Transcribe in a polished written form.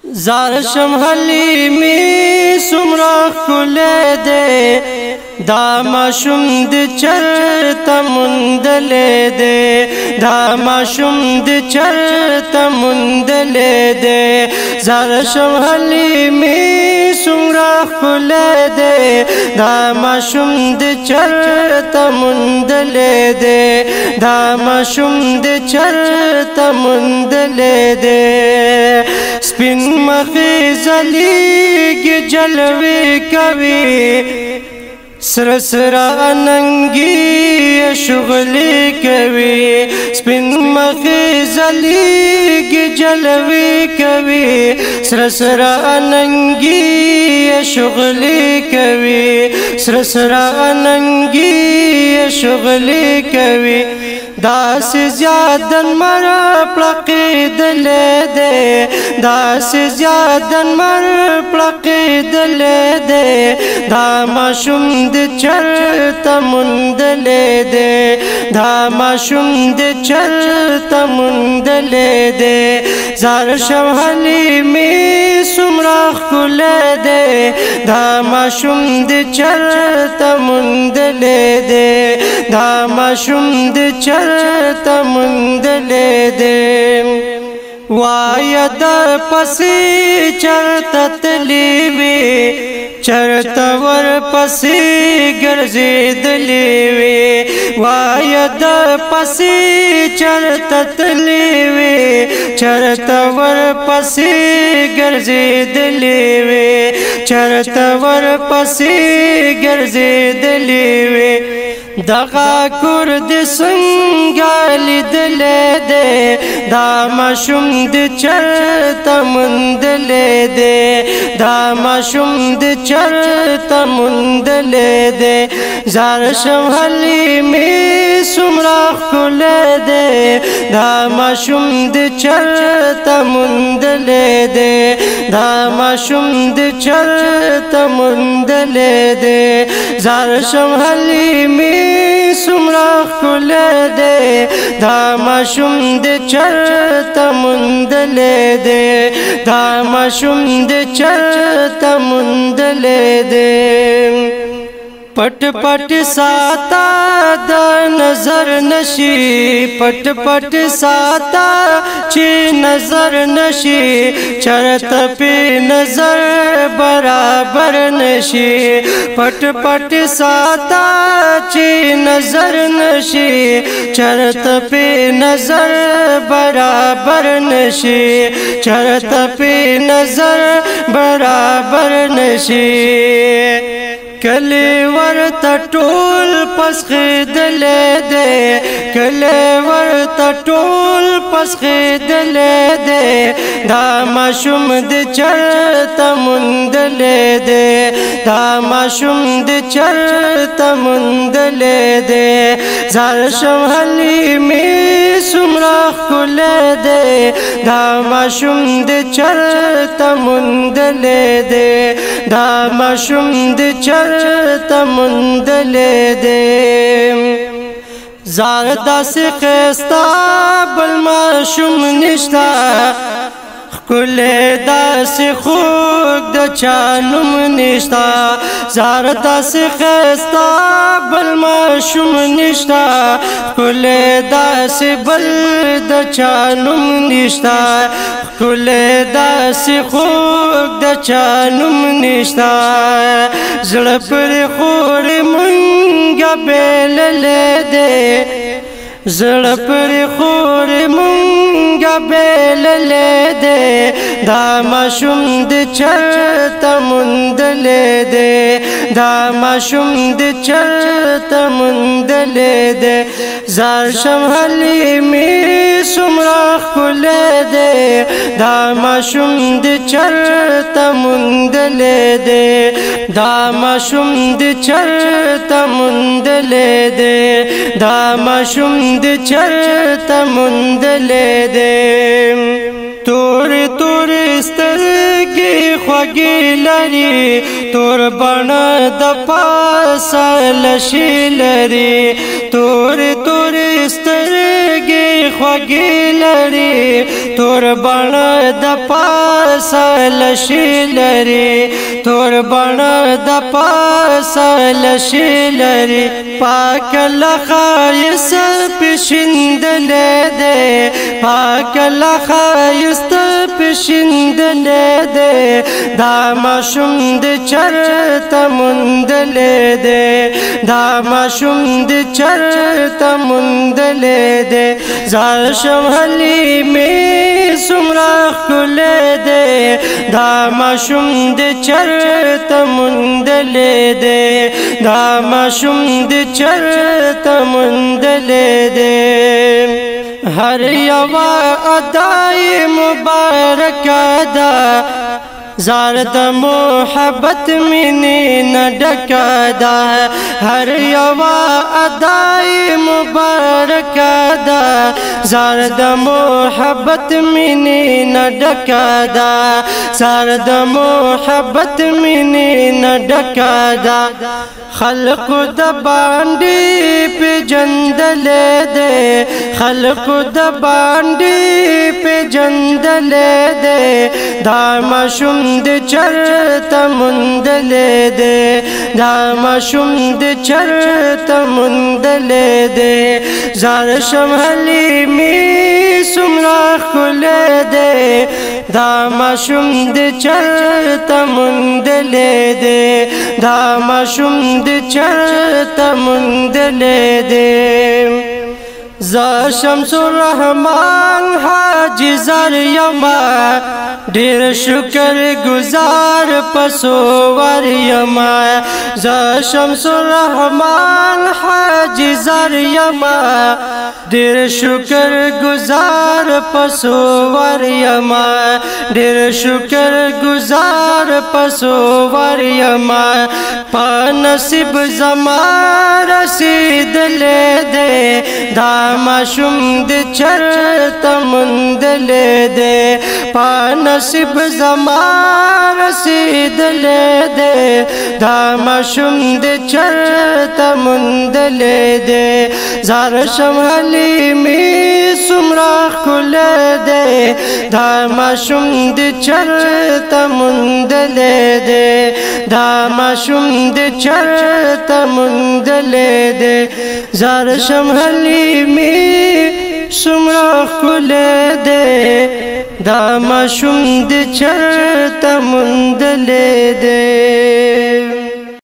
زار شم حلیمی سمرا خله ده دا ماشوم د چرته مندلې ده دا ماشوم د چرته مندلې ده زار شم حلیمی سمرا خله ده دا ماشوم د چرته مندلې ده دا ماشوم د چرته مندلې ده سپین مخی زلیگ جلوی کوي سر سر اننگی شغلی کوي سپین مخی زلیگ جلوی کوي سر سر اننگی شغلی کوي سر سر اننگی شغلی کوي داس زیادن مر پلقیدل ده داس زیادن مر پلقیدل ده دا ماشوم د چرته مندل ده دا ماشوم د چرته مندل ده زار شم حلیمی سمرا خله ده دا ماشوم د چرته مندل ده دا ماشوم د چرته مندلې ده وایا در پسې چرته تللی وي چرته ور پسې ګرځېدلې وي وایا در پسې چرته تللی وي چرته ور پسې ګرځېدلې وي چرته ور پسې ګرځېدلې وي دغه کورد څنګه لیدلې ده دا ماشوم د چرته مندلې ده دا ماشوم د چرته مندلې ده زار شم حلیمی سمرا خله ده دا ماشوم د چرته مندلې ده دا ماشوم د چرته مندلې ده زار شم حلیمی سمرا خله ده دا ماشوم د چرته مندلې ده دا ماشوم د چرته مندلې ده پټ پټ ساتا د نظر نشي پټ پټ ساتا چې نظر نشي چرته په نظر برابر نشي پټ پټ ساتا چې نظر نشي چرته په نظر برابر نشي چرته په نظر برابر نشي کلی ورته ټول پسخېدلې ده کلی ورته ټول پسخېدلې ده دا ماشوم د چرته مندلې ده دا ماشوم د چرته مندلې ده زار شم حلیمی سمرا خله ده دا ماشوم د چرته مندلې ده دا ماشوم د چرته مندلې ده زار داسې خستا بل ماشوم نشتا خکله داسې خوږ د چا نوم نشتا زار داسې خستا بل ماشوم نشتا خکله داسې بل د چا نوم نشتا خکله داسې خوږ د چا نوم نشتا زړه پرې خورې مونږه بېللې ده زړه پرې خورې مونږه بېللې ده دا ماشوم د چرته مندلې ده دا ماشوم د چرته مندلې ده زار شم حلیمی سمرا خله ده دا ماشوم د چرته مندلې ده دا ماشوم د چرته مندلې ده دا ماشوم د چرته مندلې ده تور تور سترګې خوږې لري تور بڼه د پاسه لشي لري تور تور سترګې خوږې لري تور بڼه د پاسه لشي لري تور بڼه د پاسه لشي لري پاک له ښایسته پېژندلی دی پاک له ښایسته پېژندلی دی دا ماشوم د چېرته موندلی دی دا ماشوم د چېرته موندلی دی زار شم حلیمې څومره ښکلی دی دا ماشوم د چېرته موندلی دی دا ماشوم د چېرته موندلی دی هر یوه ادای مبارکه ده زار د محبت مینې نه ډکه ده هر یوه ادای مبارکه ده زار د محبت مینې نه ډکه ده زار د محبت مینې نه ډکه ده خلقو د باندې پېژندلی دی خلقو د باندې پېژندلی دی دا ماشوم د چېرته موندلی دی دا ماشوم د چېرته موندلی دی زار شم حلیمې څومره ښکلی دی دا ماشوم د چېرته موندلی دی دا ماشوم د چېرته موندلی دی زه شمس الرحمن حاجي زر یما ډېر شکر گزار پسوور یما زه شمس الرحمن حاجي زر یما ډېر شکر گزار پسوور یما ډېر شکر گزار پسوور یما په نصیب زما رسیدلی دی دا ماشوم د چېرته موندلی دی په نصیب زما رسیدلی دی دا ماشوم د چېرته موندلی دی زار شم حلیمې څومره ښکلی دی دا ماشوم د چېرته موندلی دی دا ماشوم د چېرته موندلی دی زار شم حلیمې څومره ښکلی دی دا ماشوم د چېرته موندلی دی